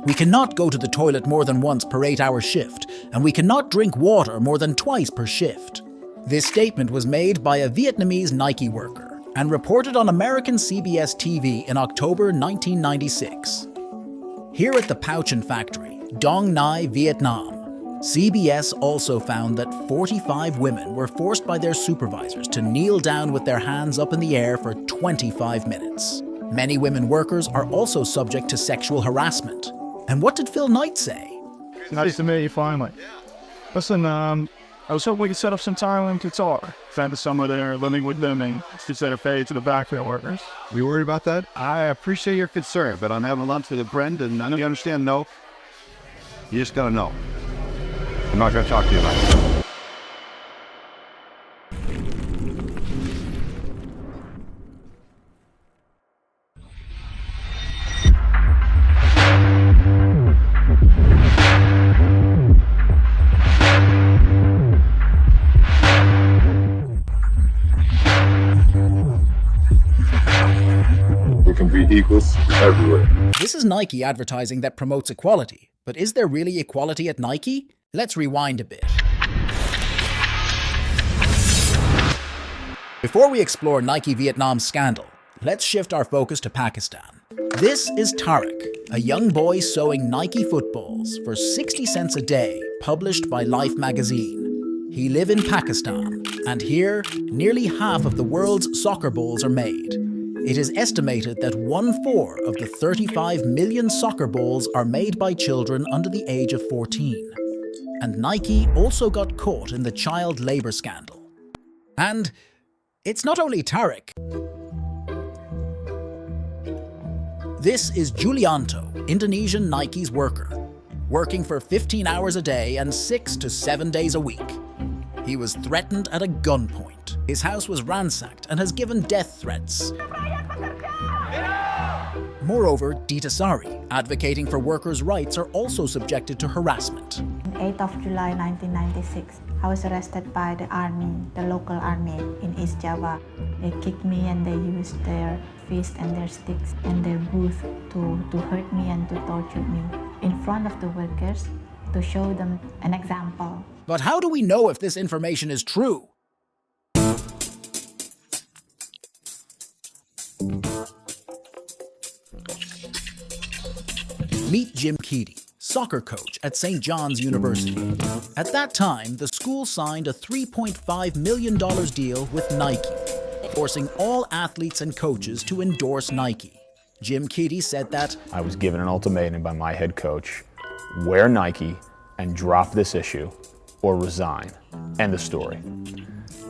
We cannot go to the toilet more than once per 8-hour shift, and we cannot drink water more than twice per shift. This statement was made by a Vietnamese Nike worker and reported on American CBS TV in October 1996. Here at the Pouchin factory, Dong Nai, Vietnam, CBS also found that 45 women were forced by their supervisors to kneel down with their hands up in the air for 25 minutes. Many women workers are also subject to sexual harassment. And what did Phil Knight say? Nice to meet you finally. Listen, I was hoping we could set up some time in Qatar. Found someone there living with them and to set a pay to the backfill workers. We worried about that? I appreciate your concern, but I'm having lunch with a friend, and I know you understand, no. You just gotta know. I'm not gonna talk to you about it. We can be equals everywhere. This is Nike advertising that promotes equality, but is there really equality at Nike? Let's rewind a bit. Before we explore Nike Vietnam's scandal, let's shift our focus to Pakistan. This is Tariq, a young boy sewing Nike footballs for 60 cents a day, published by Life magazine. He lives in Pakistan, and here, nearly half of the world's soccer balls are made. It is estimated that 1/4 of the 35 million soccer balls are made by children under the age of 14. And Nike also got caught in the child labor scandal. And it's not only Tariq. This is Julianto, Indonesian Nike's worker, working for 15 hours a day and 6 to 7 days a week. He was threatened at a gunpoint. His house was ransacked and has given death threats. Moreover, Dita Sari, advocating for workers' rights, are also subjected to harassment. On 8th of July 1996, I was arrested by the army, the local army in East Java. They kicked me and they used their fists and their sticks and their booth to hurt me and to torture me in front of the workers to show them an example. But how do we know if this information is true? Meet Jim Keady, soccer coach at St. John's University. At that time, the school signed a $3.5 million deal with Nike, forcing all athletes and coaches to endorse Nike. Jim Keady said that, I was given an ultimatum by my head coach: wear Nike and drop this issue or resign. End of story.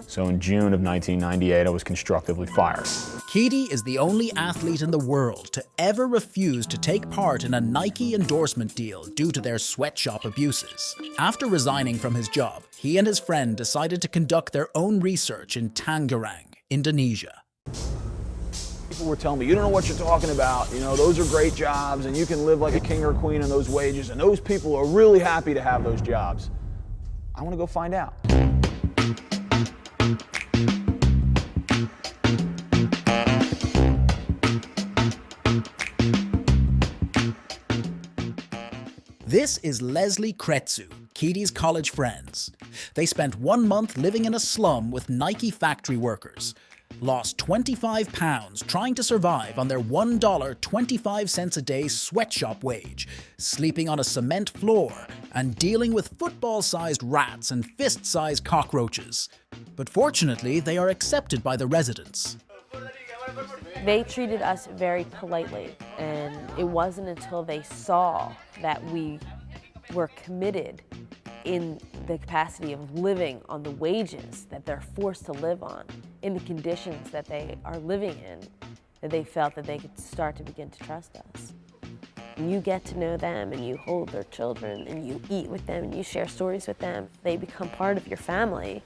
So in June of 1998, I was constructively fired. Keady is the only athlete in the world to ever refuse to take part in a Nike endorsement deal due to their sweatshop abuses. After resigning from his job, he and his friend decided to conduct their own research in Tangerang, Indonesia. People were telling me, you don't know what you're talking about, you know, those are great jobs and you can live like a king or a queen on those wages and those people are really happy to have those jobs. I want to go find out. This is Leslie Kretsu, Keady's college friends. They spent 1 month living in a slum with Nike factory workers, lost 25 pounds trying to survive on their $1.25 a day sweatshop wage, sleeping on a cement floor, and dealing with football-sized rats and fist-sized cockroaches. But fortunately, they are accepted by the residents. They treated us very politely, and it wasn't until they saw that we were committed in the capacity of living on the wages that they're forced to live on, in the conditions that they are living in, that they felt that they could start to begin to trust us. And you get to know them, and you hold their children, and you eat with them, and you share stories with them. They become part of your family.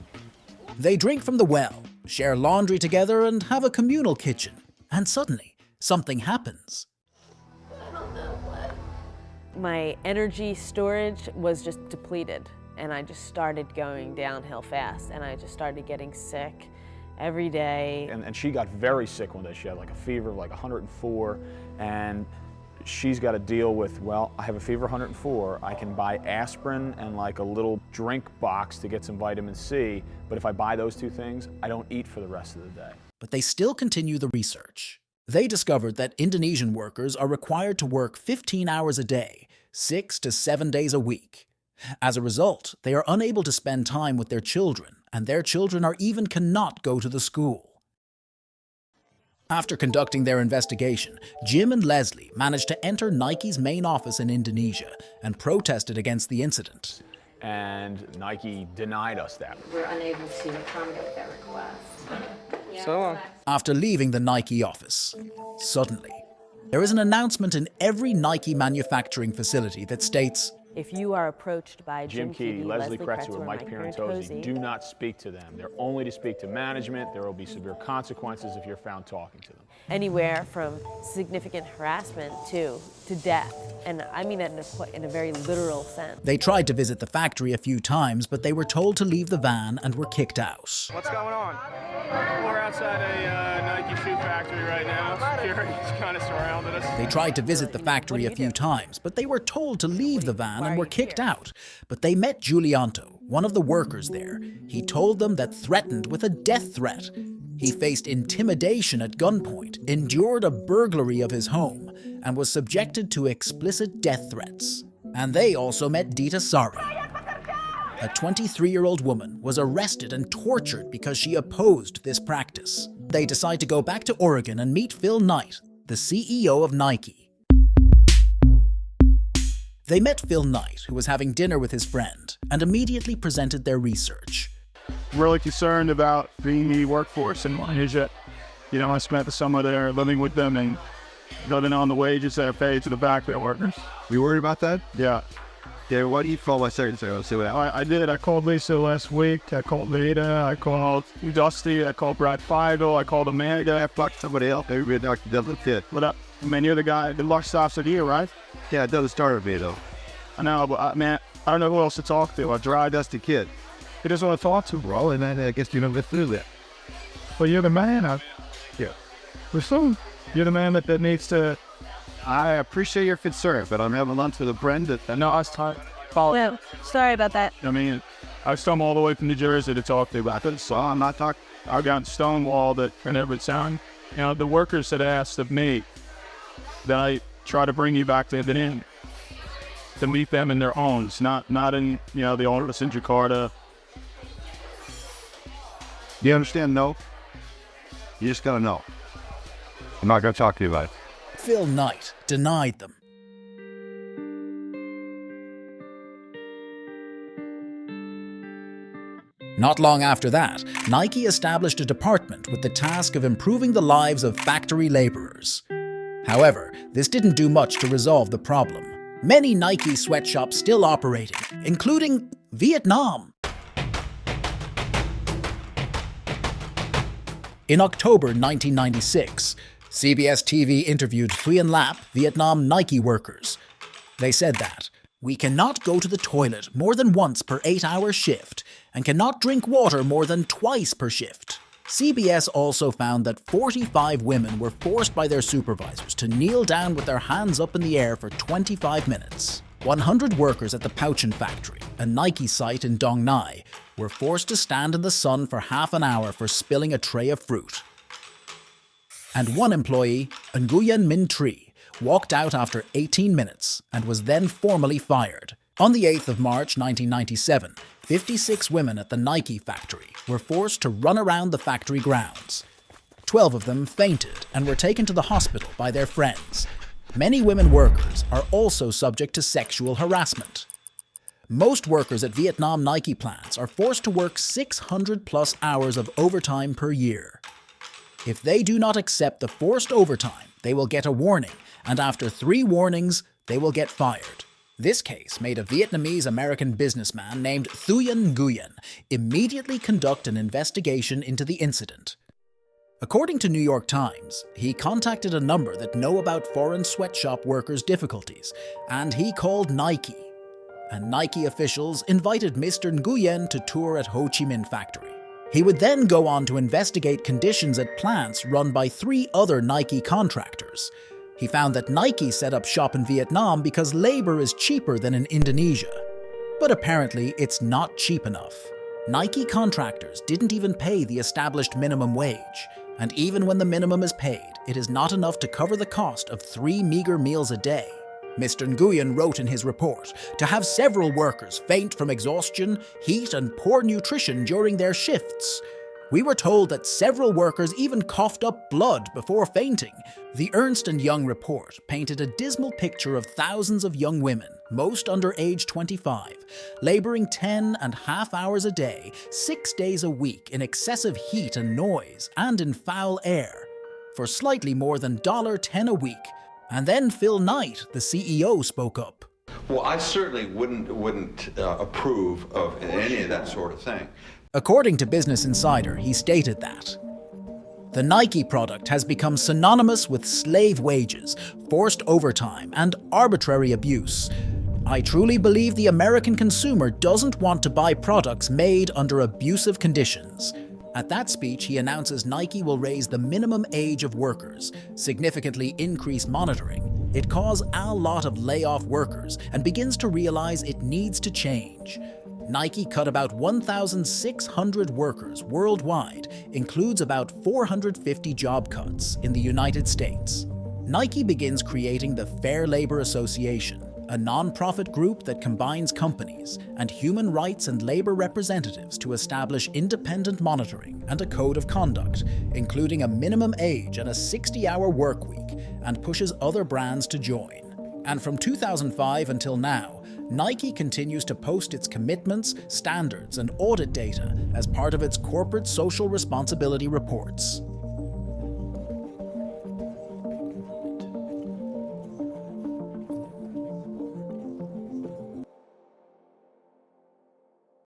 They drink from the well, share laundry together, and have a communal kitchen. And suddenly, something happens. My energy storage was just depleted, and I just started going downhill fast, and I just started getting sick every day. And she got very sick one day. She had like a fever of like 104, and she's got to deal with, well, I have a fever of 104, I can buy aspirin and like a little drink box to get some vitamin C, but if I buy those two things, I don't eat for the rest of the day. But they still continue the research. They discovered that Indonesian workers are required to work 15 hours a day, 6 to 7 days a week. As a result, they are unable to spend time with their children, and their children are even cannot go to the school. After conducting their investigation, Jim and Leslie managed to enter Nike's main office in Indonesia and protested against the incident. And Nike denied us that. We're unable to accommodate that request. So long. After leaving the Nike office, suddenly, there is an announcement in every Nike manufacturing facility that states, If you are approached by Jim Keady, Leslie Kretzer, or Mike Pierantozzi, do not speak to them. They're only to speak to management. There will be severe consequences if you're found talking to them. Anywhere from significant harassment to death. And I mean that in a very literal sense. they tried to visit the factory a few times, but they were told to leave the van and were kicked out. What's going on? We're outside a Nike shoe factory right now. Security's kind of surrounded us. They tried to visit the factory a few times, but they were told to leave the van and were kicked out. But they met Julianto, one of the workers there. He told them that threatened with a death threat. He faced intimidation at gunpoint, endured a burglary of his home, and was subjected to explicit death threats. And they also met Dita Sari. A 23-year-old woman was arrested and tortured because she opposed this practice. They decide to go back to Oregon and meet Phil Knight, the CEO of Nike. They met Phil Knight, who was having dinner with his friend, and immediately presented their research. Really concerned about the workforce in Indonesia. You know, I spent the summer there living with them and living on the wages that are paid to the factory workers. You worried about that? Yeah. Yeah, what do you call my secretary? Let's see what happens. I did. I called Lisa last week. I called Dita. I called Dusty. I called Brad Feigl. I called Amanda. I fucked somebody else. Everybody Dr. doesn't fit. What up? Man, you're the guy. The luck stops at here, right? Yeah, it doesn't start with me, though. I know, but man, I don't know who else to talk to. A dry, dusty kid. He doesn't want to talk to, bro. Well, and then I guess you don't get through that. Well, you're the man. Yeah. You're the man that needs to. I appreciate your concern, but I'm having lunch with a friend that... No, I was tired. Well, sorry about that. I mean, I come all the way from New Jersey to talk to you about this. So I'm not talking... I got stonewalled at Edward Sound. You know, the workers had asked of me that I try to bring you back to Indonesia to meet them in their homes, not in, you know, the office in Jakarta. Do you understand? No. You just gotta know. I'm not gonna talk to you about it. Phil Knight denied them. Not long after that, Nike established a department with the task of improving the lives of factory laborers. However, this didn't do much to resolve the problem. Many Nike sweatshops still operating, including Vietnam. In October 1996, CBS TV interviewed Thuyen Nguyen, Vietnam Nike workers. They said that, "We cannot go to the toilet more than once per 8-hour shift and cannot drink water more than twice per shift." CBS also found that 45 women were forced by their supervisors to kneel down with their hands up in the air for 25 minutes. 100 workers at the Pouchin factory, a Nike site in Dong Nai, were forced to stand in the sun for half an hour for spilling a tray of fruit. And one employee, Nguyen Minh Tri, walked out after 18 minutes and was then formally fired. On the 8th of March 1997, 56 women at the Nike factory were forced to run around the factory grounds. 12 of them fainted and were taken to the hospital by their friends. Many women workers are also subject to sexual harassment. Most workers at Vietnam Nike plants are forced to work 600 plus hours of overtime per year. If they do not accept the forced overtime, they will get a warning, and after 3 warnings, they will get fired. This case made a Vietnamese-American businessman named Thuyen Nguyen immediately conduct an investigation into the incident. According to New York Times, he contacted a number that know about foreign sweatshop workers' difficulties, and he called Nike. And Nike officials invited Mr. Nguyen to tour at Ho Chi Minh factory. He would then go on to investigate conditions at plants run by 3 other Nike contractors. He found that Nike set up shop in Vietnam because labor is cheaper than in Indonesia. But apparently, it's not cheap enough. Nike contractors didn't even pay the established minimum wage. And even when the minimum is paid, it is not enough to cover the cost of 3 meager meals a day. Mr. Nguyen wrote in his report to have several workers faint from exhaustion, heat, and poor nutrition during their shifts. We were told that several workers even coughed up blood before fainting. The Ernst & Young report painted a dismal picture of thousands of young women, most under age 25, laboring 10.5 hours a day, 6 days a week in excessive heat and noise and in foul air, for slightly more than $10 a week. And then Phil Knight, the CEO, spoke up. Well, I certainly wouldn't approve of any of that sort of thing. According to Business Insider, he stated that the Nike product has become synonymous with slave wages, forced overtime, and arbitrary abuse. I truly believe the American consumer doesn't want to buy products made under abusive conditions. At that speech, he announces Nike will raise the minimum age of workers, significantly increase monitoring. It cause a lot of layoff workers and begins to realize it needs to change. Nike cut about 1,600 workers worldwide, includes about 450 job cuts in the United States. Nike begins creating the Fair Labor Association, a non-profit group that combines companies and human rights and labor representatives to establish independent monitoring and a code of conduct, including a minimum age and a 60-hour work week, and pushes other brands to join. And from 2005 until now, Nike continues to post its commitments, standards, and audit data as part of its corporate social responsibility reports.